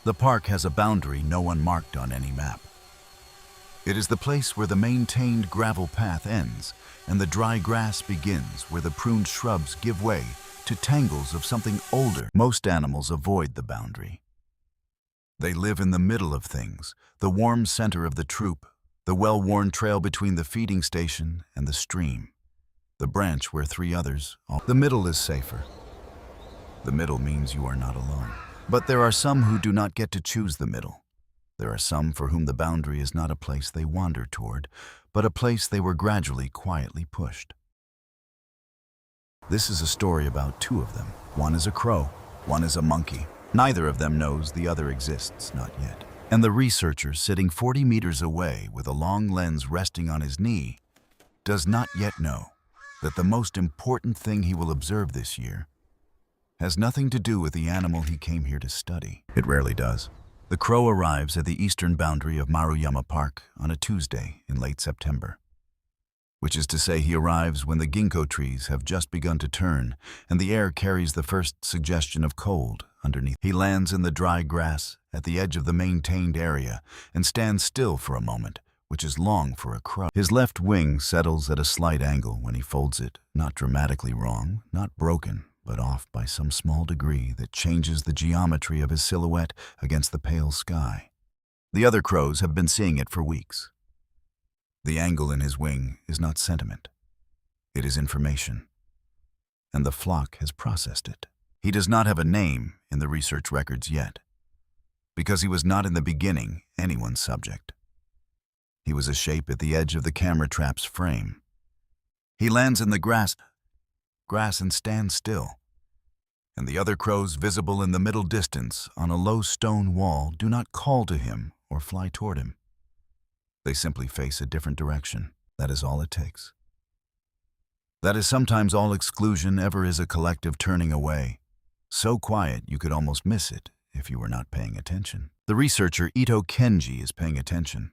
The park has a boundary no one marked on any map. It is the place where the maintained gravel path ends and the dry grass begins, where the pruned shrubs give way to tangles of something older. Most animals avoid the boundary. They live in the middle of things, the warm center of the troop, the well-worn trail between the feeding station and the stream, the branch where three others. The middle is safer. The middle means you are not alone. But there are some who do not get to choose the middle. There are some for whom the boundary is not a place they wander toward, but a place they were gradually, quietly pushed. This is a story about two of them. One is a crow, one is a monkey. Neither of them knows the other exists, not yet. And the researcher, sitting 40 meters away with a long lens resting on his knee, does not yet know that the most important thing he will observe this year has nothing to do with the animal he came here to study. It rarely does. The crow arrives at the eastern boundary of Maruyama Park on a Tuesday in late September, which is to say he arrives when the ginkgo trees have just begun to turn and the air carries the first suggestion of cold underneath. He lands in the dry grass at the edge of the maintained area and stands still for a moment, which is long for a crow. His left wing settles at a slight angle when he folds it, not dramatically wrong, not broken, but off by some small degree that changes the geometry of his silhouette against the pale sky. The other crows have been seeing it for weeks. The angle in his wing is not sentiment. It is information. And the flock has processed it. He does not have a name in the research records yet, because he was not in the beginning anyone's subject. He was a shape at the edge of the camera trap's frame. He lands in the grass and stands still. And the other crows visible in the middle distance on a low stone wall do not call to him or fly toward him. They simply face a different direction. That is all it takes. That is sometimes all exclusion ever is, a collective turning away. So quiet you could almost miss it if you were not paying attention. The researcher Ito Kenji is paying attention.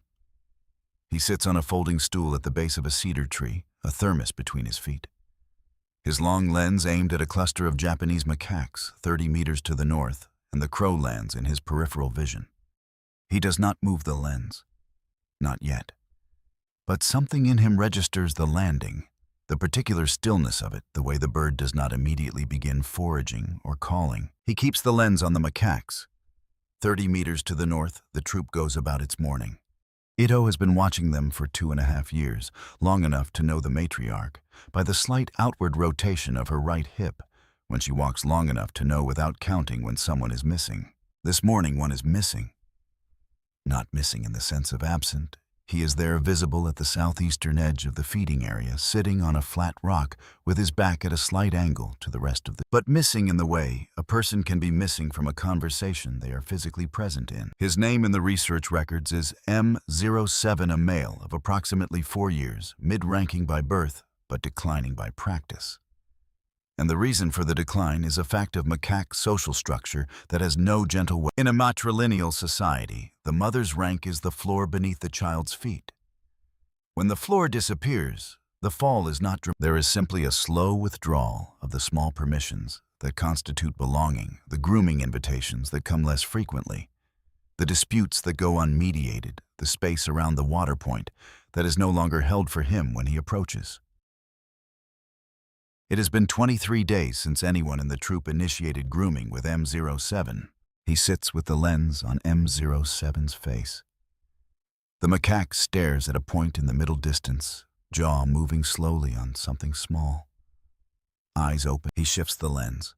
He sits on a folding stool at the base of a cedar tree, a thermos between his feet. His long lens aimed at a cluster of Japanese macaques 30 meters to the north, and the crow lands in his peripheral vision. He does not move the lens. Not yet. But something in him registers the landing, the particular stillness of it, the way the bird does not immediately begin foraging or calling. He keeps the lens on the macaques. 30 meters to the north, the troop goes about its morning. Ito has been watching them for 2.5 years, long enough to know the matriarch, by the slight outward rotation of her right hip, when she walks long enough to know without counting when someone is missing. This morning one is missing. Not missing in the sense of absent. He is there visible at the southeastern edge of the feeding area, sitting on a flat rock with his back at a slight angle to the rest of the... But missing in the way a person can be missing from a conversation they are physically present in. His name in the research records is M07, a male of approximately 4 years, mid-ranking by birth, but declining by practice. And the reason for the decline is a fact of macaque social structure that has no gentle way. In a matrilineal society, the mother's rank is the floor beneath the child's feet. When the floor disappears, the fall is not dramatic. There is simply a slow withdrawal of the small permissions that constitute belonging, the grooming invitations that come less frequently, the disputes that go unmediated, the space around the water point that is no longer held for him when he approaches. It has been 23 days since anyone in the troop initiated grooming with M07. He sits with the lens on M07's face. The macaque stares at a point in the middle distance, jaw moving slowly on something small. Eyes open, he shifts the lens.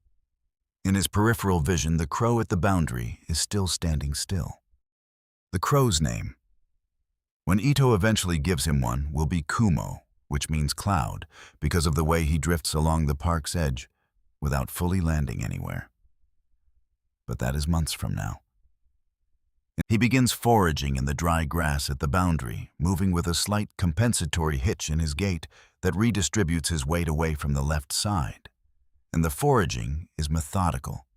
In his peripheral vision, the crow at the boundary is still standing still. The crow's name, when Ito eventually gives him one, will be Kumo, which means cloud, because of the way he drifts along the park's edge without fully landing anywhere. But that is months from now. He begins foraging in the dry grass at the boundary, moving with a slight compensatory hitch in his gait that redistributes his weight away from the left side. And the foraging is methodical,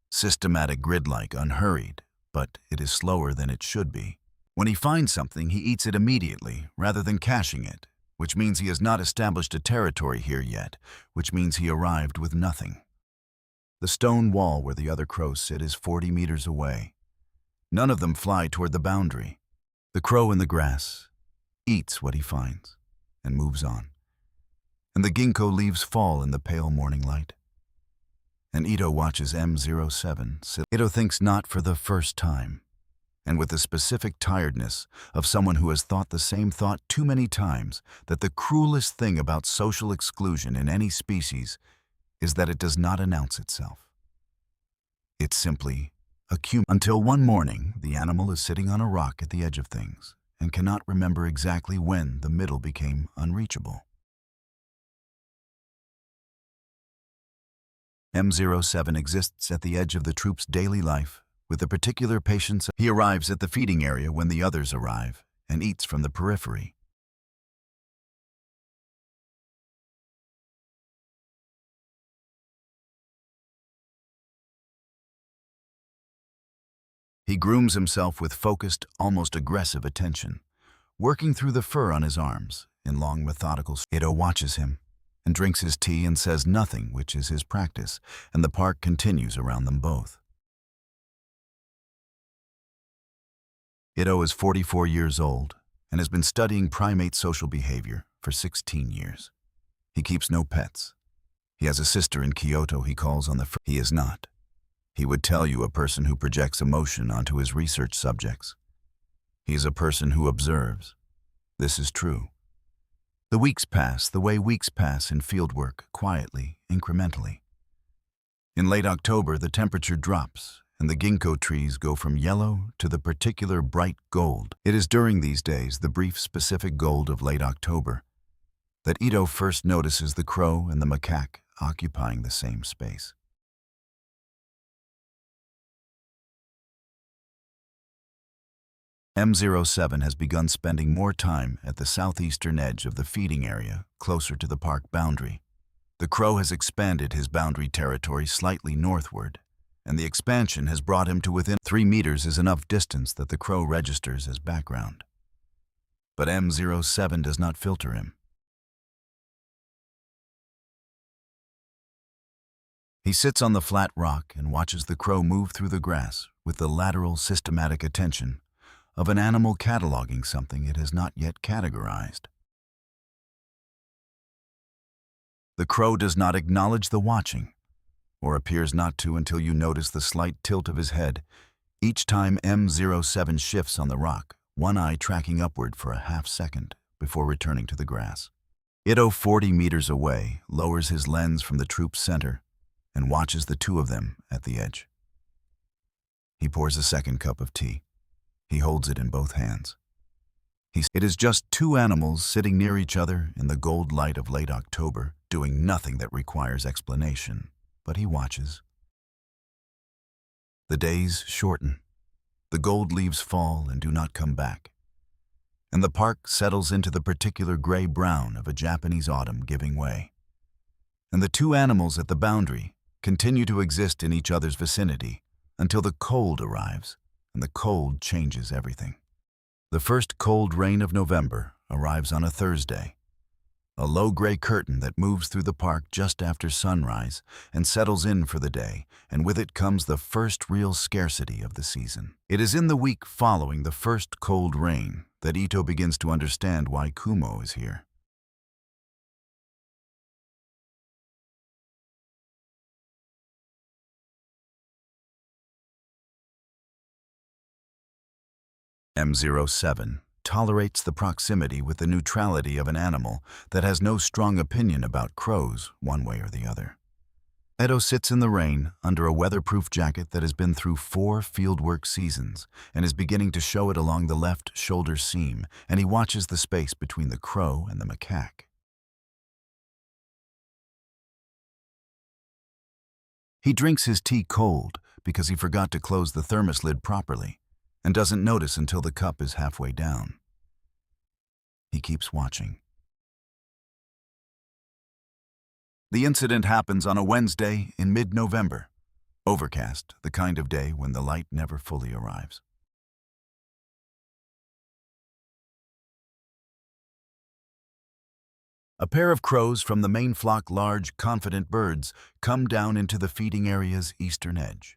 systematic, grid-like, unhurried, but it is slower than it should be. When he finds something, he eats it immediately, rather than caching it, which means he has not established a territory here yet, which means he arrived with nothing. The stone wall where the other crows sit is 40 meters away. None of them fly toward the boundary. The crow in the grass eats what he finds and moves on, and the ginkgo leaves fall in the pale morning light. And Ito watches M07 sit. Ito thinks not for the first time, and with the specific tiredness of someone who has thought the same thought too many times, that the cruelest thing about social exclusion in any species is that it does not announce itself. It simply accumulates. Until one morning, the animal is sitting on a rock at the edge of things and cannot remember exactly when the middle became unreachable. M07 exists at the edge of the troop's daily life with the particular patience. He arrives at the feeding area when the others arrive and eats from the periphery. He grooms himself with focused, almost aggressive attention, working through the fur on his arms in long methodical. Ito watches him and drinks his tea and says nothing, which is his practice, and the park continues around them both. Ito is 44 years old and has been studying primate social behavior for 16 years. He keeps no pets. He has a sister in Kyoto he calls on the phone. He is not. He would tell you a person who projects emotion onto his research subjects. He is a person who observes. This is true. The weeks pass the way weeks pass in fieldwork, quietly, incrementally. In late October, the temperature drops, and the ginkgo trees go from yellow to the particular bright gold. It is during these days, the brief specific gold of late October, that Ito first notices the crow and the macaque occupying the same space. M07 has begun spending more time at the southeastern edge of the feeding area, closer to the park boundary. The crow has expanded his boundary territory slightly northward, and the expansion has brought him to within 3 meters is enough distance that the crow registers as background. But M07 does not filter him. He sits on the flat rock and watches the crow move through the grass with the lateral systematic attention of an animal cataloging something it has not yet categorized. The crow does not acknowledge the watching, or appears not to until you notice the slight tilt of his head each time M07 shifts on the rock, one eye tracking upward for a half second before returning to the grass. Ito, 40 meters away, lowers his lens from the troop's center and watches the two of them at the edge. He pours a second cup of tea. He holds it in both hands. It is just two animals sitting near each other in the gold light of late October, doing nothing that requires explanation, but he watches. The days shorten. The gold leaves fall and do not come back, and the park settles into the particular gray-brown of a Japanese autumn giving way. And the two animals at the boundary continue to exist in each other's vicinity until the cold arrives, and the cold changes everything. The first cold rain of November arrives on a Thursday, a low gray curtain that moves through the park just after sunrise and settles in for the day, and with it comes the first real scarcity of the season. It is in the week following the first cold rain that Ito begins to understand why Kumo is here. M07 tolerates the proximity with the neutrality of an animal that has no strong opinion about crows one way or the other. Edo sits in the rain under a weatherproof jacket that has been through 4 fieldwork seasons and is beginning to show it along the left shoulder seam, and he watches the space between the crow and the macaque. He drinks his tea cold because he forgot to close the thermos lid properly and doesn't notice until the cup is halfway down. He keeps watching. The incident happens on a Wednesday in mid-November, overcast, the kind of day when the light never fully arrives. A pair of crows from the main flock, large, confident birds, come down into the feeding area's eastern edge.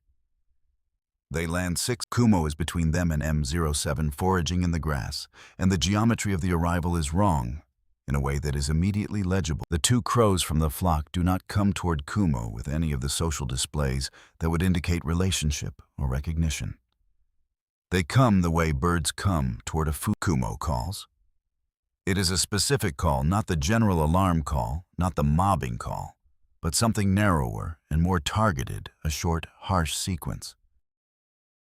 They land 6. Kumo is between them and M07 foraging in the grass, and the geometry of the arrival is wrong, in a way that is immediately legible. The two crows from the flock do not come toward Kumo with any of the social displays that would indicate relationship or recognition. They come the way birds come toward a food. Kumo calls. It is a specific call, not the general alarm call, not the mobbing call, but something narrower and more targeted, a short, harsh sequence.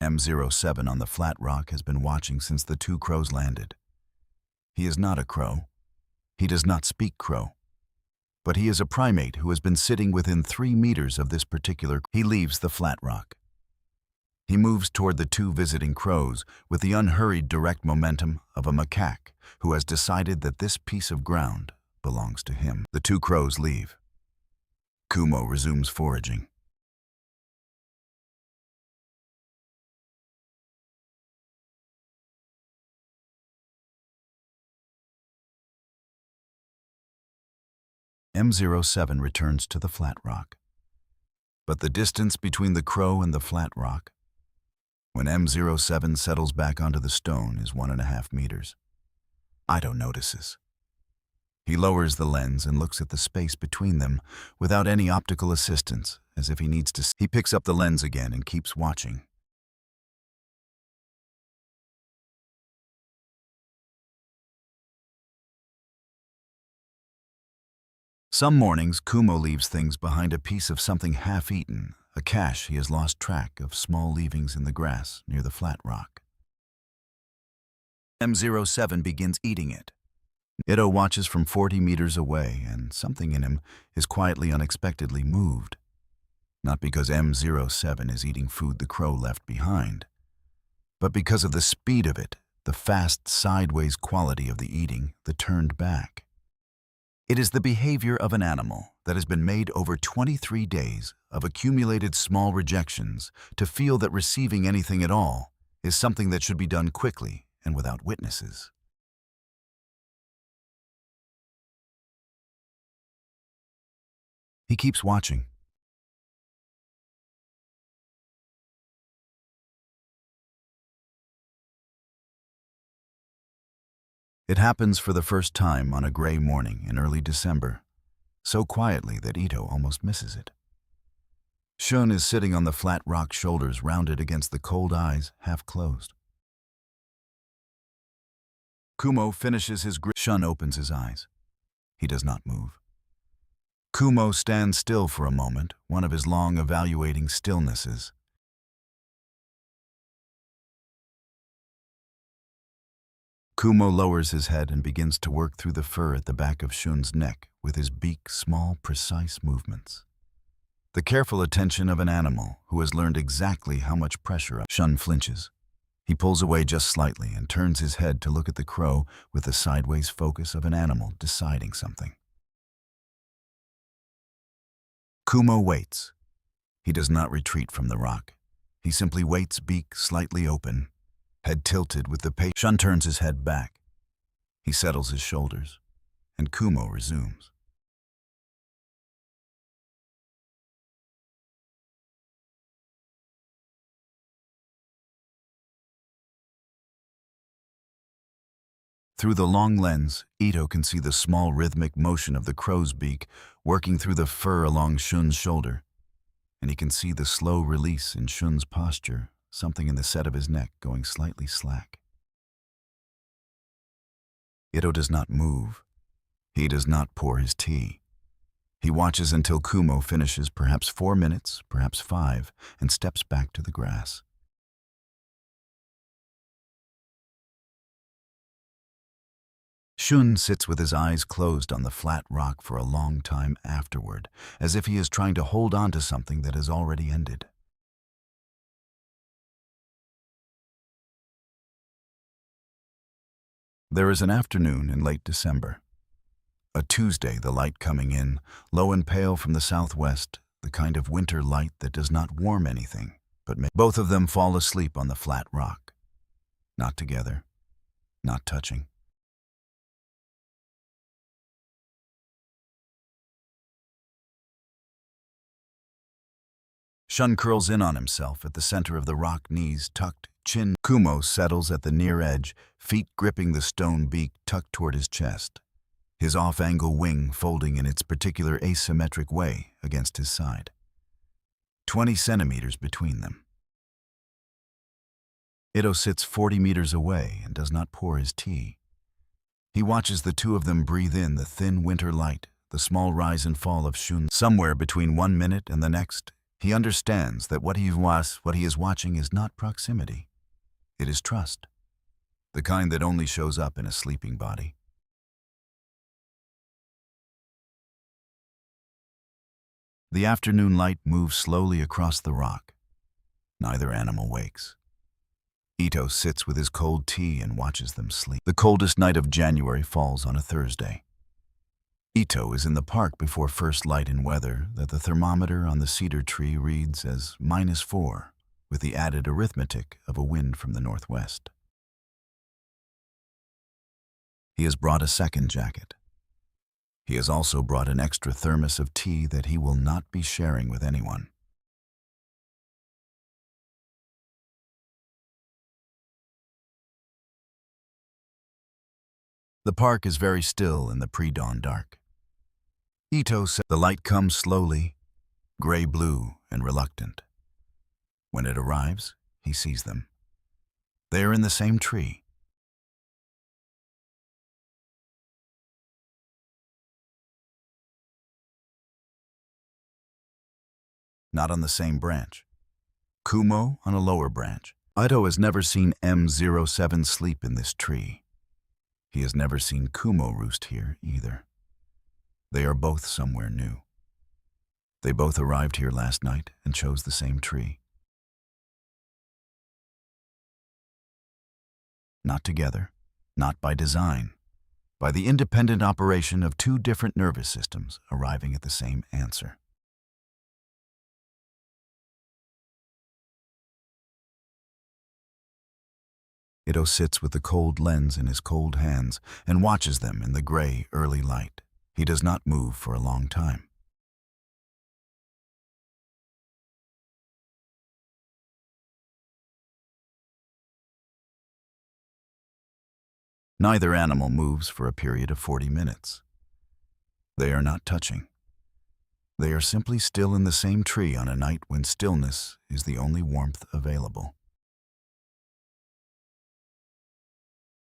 M07 on the flat rock has been watching since the two crows landed. He is not a crow. He does not speak crow. But he is a primate who has been sitting within 3 meters of this particular. He leaves the flat rock. He moves toward the two visiting crows with the unhurried direct momentum of a macaque who has decided that this piece of ground belongs to him. The two crows leave. Kumo resumes foraging. M07 returns to the flat rock. But the distance between the crow and the flat rock, when M07 settles back onto the stone, is 1.5 meters. Ito notices. He lowers the lens and looks at the space between them without any optical assistance, as if he needs to see. He picks up the lens again and keeps watching. Some mornings, Kumo leaves things behind, a piece of something half-eaten, a cache he has lost track of, small leavings in the grass near the flat rock. M07 begins eating it. Ito watches from 40 meters away, and something in him is quietly, unexpectedly moved. Not because M07 is eating food the crow left behind, but because of the speed of it, the fast, sideways quality of the eating, the turned back. It is the behavior of an animal that has been made over 23 days of accumulated small rejections to feel that receiving anything at all is something that should be done quickly and without witnesses. He keeps watching. It happens for the first time on a gray morning in early December, so quietly that Ito almost misses it. Shun is sitting on the flat rock, shoulders rounded against the cold eyes half closed. Kumo finishes his grip. Shun opens his eyes. He does not move. Kumo stands still for a moment, one of his long evaluating stillnesses. Kumo lowers his head and begins to work through the fur at the back of Shun's neck with his beak, small, precise movements. The careful attention of an animal who has learned exactly how much pressure. Shun flinches. He pulls away just slightly and turns his head to look at the crow with the sideways focus of an animal deciding something. Kumo waits. He does not retreat from the rock. He simply waits, beak slightly open, head tilted with the pace. Shun turns his head back. He settles his shoulders, and Kumo resumes. Through the long lens, Ito can see the small rhythmic motion of the crow's beak working through the fur along Shun's shoulder, and he can see the slow release in Shun's posture, something in the set of his neck going slightly slack. Ito does not move. He does not pour his tea. He watches until Kumo finishes, perhaps 4 minutes, perhaps 5, and steps back to the grass. Shun sits with his eyes closed on the flat rock for a long time afterward, as if he is trying to hold on to something that has already ended. There is an afternoon in late December. A Tuesday, the light coming in, low and pale from the southwest, the kind of winter light that does not warm anything, but both of them fall asleep on the flat rock. Not together, not touching. Shun curls in on himself at the center of the rock, knees tucked, chin. Kumo settles at the near edge, feet gripping the stone beak tucked toward his chest, his off-angle wing folding in its particular asymmetric way against his side. 20 centimeters between them. Ito sits 40 meters away and does not pour his tea. He watches the two of them breathe in the thin winter light, the small rise and fall of Shun. Somewhere between 1 minute and the next, he understands that what he is watching is not proximity. It is trust, the kind that only shows up in a sleeping body. The afternoon light moves slowly across the rock. Neither animal wakes. Ito sits with his cold tea and watches them sleep. The coldest night of January falls on a Thursday. Ito is in the park before first light in weather that the thermometer on the cedar tree reads as -4, with the added arithmetic of a wind from the northwest. He has brought a second jacket. He has also brought an extra thermos of tea that he will not be sharing with anyone. The park is very still in the pre-dawn dark. Ito says the light comes slowly, gray-blue and reluctant. When it arrives, he sees them. They are in the same tree. Not on the same branch. Kumo on a lower branch. Ito has never seen M07 sleep in this tree. He has never seen Kumo roost here either. They are both somewhere new. They both arrived here last night and chose the same tree. Not together, not by design, by the independent operation of two different nervous systems arriving at the same answer. Ito sits with the cold lens in his cold hands and watches them in the gray, early light. He does not move for a long time. Neither animal moves for a period of 40 minutes. They are not touching. They are simply still in the same tree on a night when stillness is the only warmth available.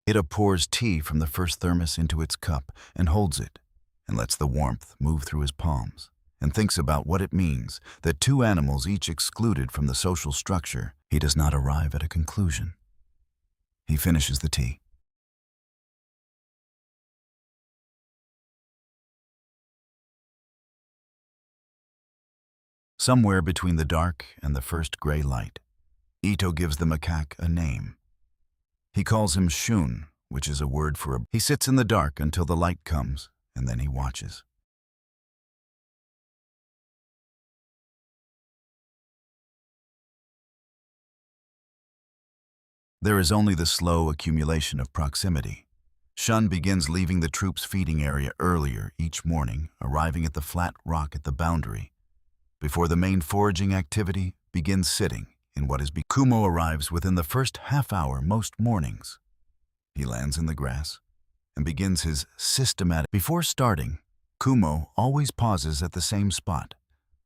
Ito pours tea from the first thermos into its cup and holds it, and lets the warmth move through his palms, and thinks about what it means that two animals each excluded from the social structure. He does not arrive at a conclusion. He finishes the tea. Somewhere between the dark and the first gray light, Ito gives the macaque a name. He calls him Shun, which is a word for a... He sits in the dark until the light comes, and then he watches. There is only the slow accumulation of proximity. Shun begins leaving the troop's feeding area earlier each morning, arriving at the flat rock at the boundary, before the main foraging activity begins sitting in what is Kumo arrives within the first half hour most mornings. He lands in the grass and begins his systematic... Before starting, Kumo always pauses at the same spot,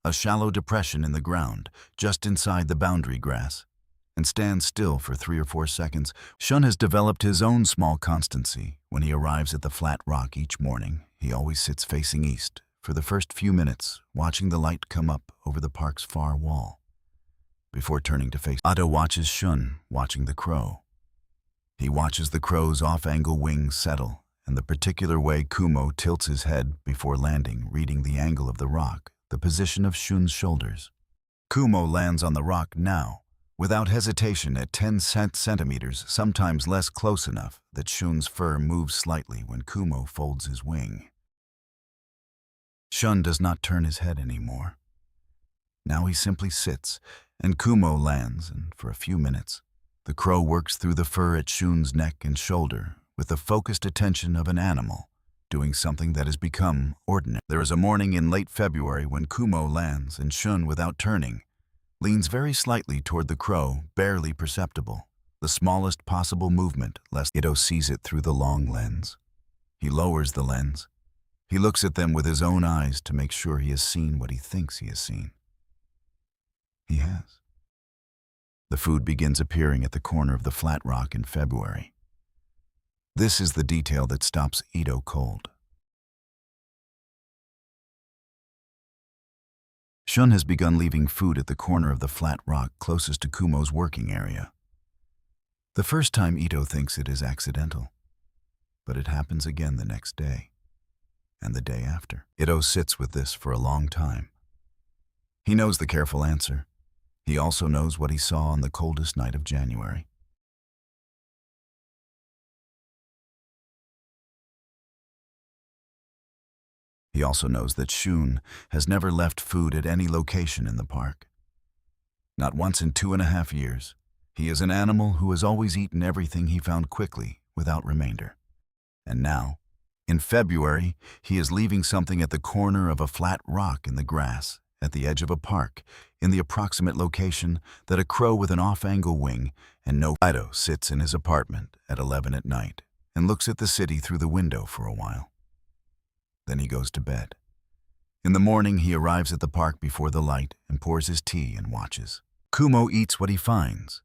a shallow depression in the ground just inside the boundary grass, and stands still for 3 or 4 seconds. Shun has developed his own small constancy. When he arrives at the flat rock each morning, he always sits facing east for the first few minutes, watching the light come up over the park's far wall, before turning to face. Ito watches Shun watching the crow. He watches the crow's off-angle wings settle, and the particular way Kumo tilts his head before landing, reading the angle of the rock, the position of Shun's shoulders. Kumo lands on the rock now, without hesitation at 10 centimeters, sometimes less, close enough that Shun's fur moves slightly when Kumo folds his wing. Shun does not turn his head anymore. Now he simply sits, and Kumo lands, and for a few minutes, the crow works through the fur at Shun's neck and shoulder with the focused attention of an animal, doing something that has become ordinary. There is a morning in late February when Kumo lands, and Shun, without turning, leans very slightly toward the crow, barely perceptible. The smallest possible movement, lest Ito sees it through the long lens. He lowers the lens. He looks at them with his own eyes to make sure he has seen what he thinks he has seen. He has. The food begins appearing at the corner of the flat rock in February. This is the detail that stops Ito cold. Shun has begun leaving food at the corner of the flat rock closest to Kumo's working area. The first time Ito thinks it is accidental, but it happens again the next day, and the day after. Ito sits with this for a long time. He knows the careful answer. He also knows what he saw on the coldest night of January. He also knows that Shun has never left food at any location in the park. Not once in 2.5 years. He is an animal who has always eaten everything he found quickly, without remainder. And now, in February, he is leaving something at the corner of a flat rock in the grass, at the edge of a park, in the approximate location that a crow with an off-angle wing and no Ito sits in his apartment at 11 at night and looks at the city through the window for a while. Then he goes to bed. In the morning, he arrives at the park before the light and pours his tea and watches. Kumo eats what he finds,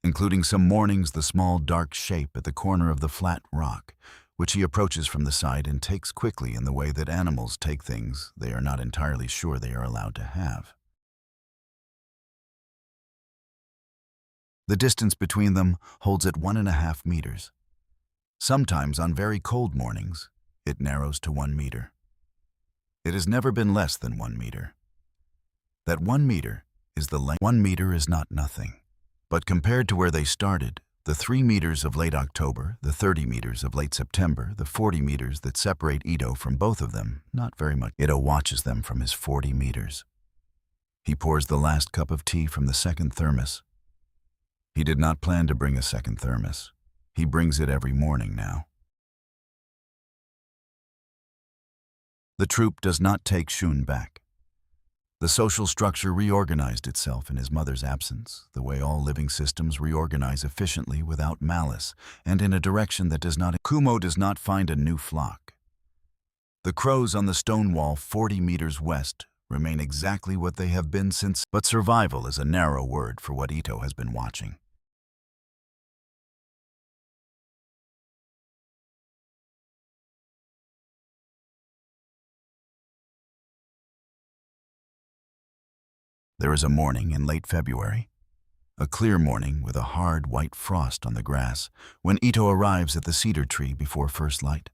including some mornings the small dark shape at the corner of the flat rock, which he approaches from the side and takes quickly in the way that animals take things they are not entirely sure they are allowed to have. The distance between them holds at 1.5 meters. Sometimes on very cold mornings, it narrows to 1 meter. It has never been less than 1 meter. That 1 meter is the length. 1 meter is not nothing. But compared to where they started, the 3 meters of late October, the 30 meters of late September, the 40 meters that separate Ito from both of them, not very much. Ito watches them from his 40 meters. He pours the last cup of tea from the second thermos. He did not plan to bring a second thermos. He brings it every morning now. The troop does not take Shun back. The social structure reorganized itself in his mother's absence, the way all living systems reorganize efficiently without malice, and in a direction that does not. Kumo does not find a new flock. The crows on the stone wall 40 meters west remain exactly what they have been since, but survival is a narrow word for what Ito has been watching. There is a morning in late February, a clear morning with a hard white frost on the grass, when Ito arrives at the cedar tree before first light,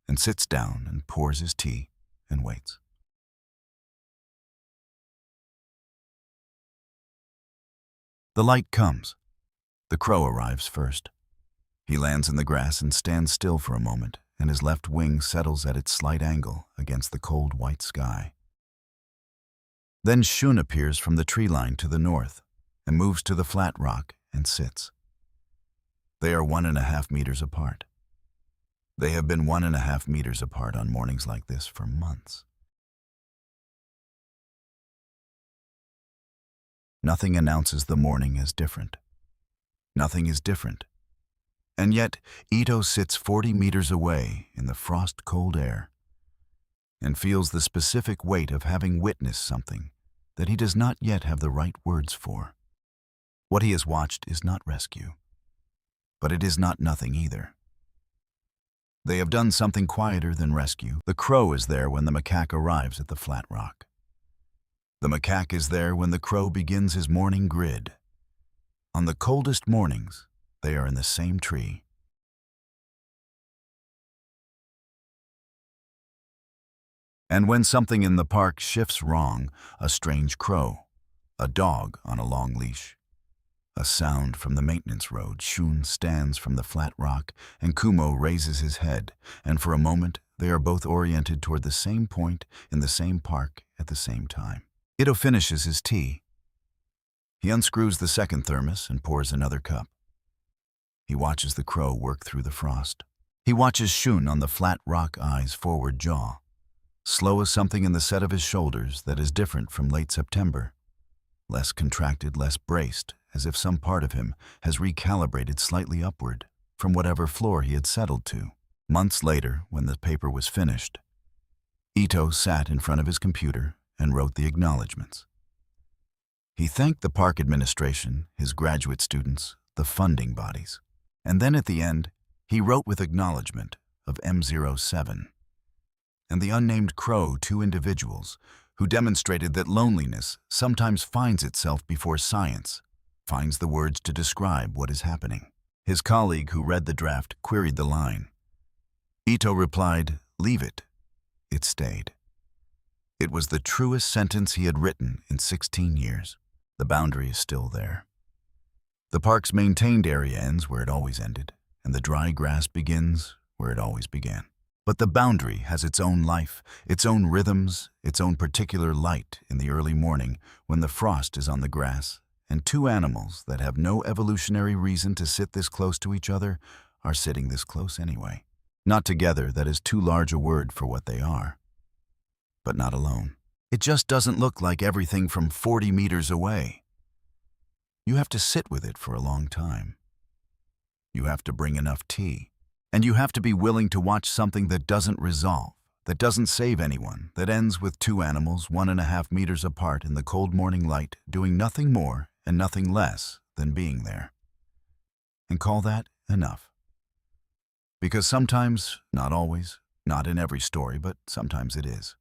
and sits down and pours his tea and waits. The light comes. The crow arrives first. He lands in the grass and stands still for a moment, and his left wing settles at its slight angle against the cold white sky. Then Shun appears from the tree line to the north and moves to the flat rock and sits. They are 1.5 meters apart. They have been 1.5 meters apart on mornings like this for months. Nothing announces the morning as different. Nothing is different. And yet, Ito sits 40 meters away in the frost-cold air and feels the specific weight of having witnessed something that he does not yet have the right words for. What he has watched is not rescue, but it is not nothing either. They have done something quieter than rescue. The crow is there when the macaque arrives at the flat rock. The macaque is there when the crow begins his morning grid. On the coldest mornings, they are in the same tree. And when something in the park shifts wrong, a strange crow, a dog on a long leash, a sound from the maintenance road, Shun stands from the flat rock and Kumo raises his head, and for a moment they are both oriented toward the same point in the same park at the same time. Ito finishes his tea. He unscrews the second thermos and pours another cup. He watches the crow work through the frost. He watches Shun on the flat rock, eyes forward, jaw slow as something in the set of his shoulders that is different from late September. less contracted, less braced, as if some part of him has recalibrated slightly upward from whatever floor he had settled to. Months later, when the paper was finished, Ito sat in front of his computer and wrote the acknowledgments. He thanked the park administration, his graduate students, the funding bodies. And then at the end, he wrote with acknowledgement of M07 and the unnamed crow, 2 individuals who demonstrated that loneliness sometimes finds itself before science finds the words to describe what is happening. His colleague who read the draft queried the line. Ito replied, "Leave it." It stayed. It was the truest sentence he had written in 16 years. The boundary is still there. The park's maintained area ends where it always ended, and the dry grass begins where it always began. But the boundary has its own life, its own rhythms, its own particular light in the early morning when the frost is on the grass, and 2 animals that have no evolutionary reason to sit this close to each other are sitting this close anyway. Not together, that is too large a word for what they are. But not alone. It just doesn't look like everything from 40 meters away. You have to sit with it for a long time. You have to bring enough tea. And you have to be willing to watch something that doesn't resolve, that doesn't save anyone, that ends with 2 animals 1.5 meters apart in the cold morning light, doing nothing more and nothing less than being there. And call that enough. Because sometimes, not always, not in every story, but sometimes it is.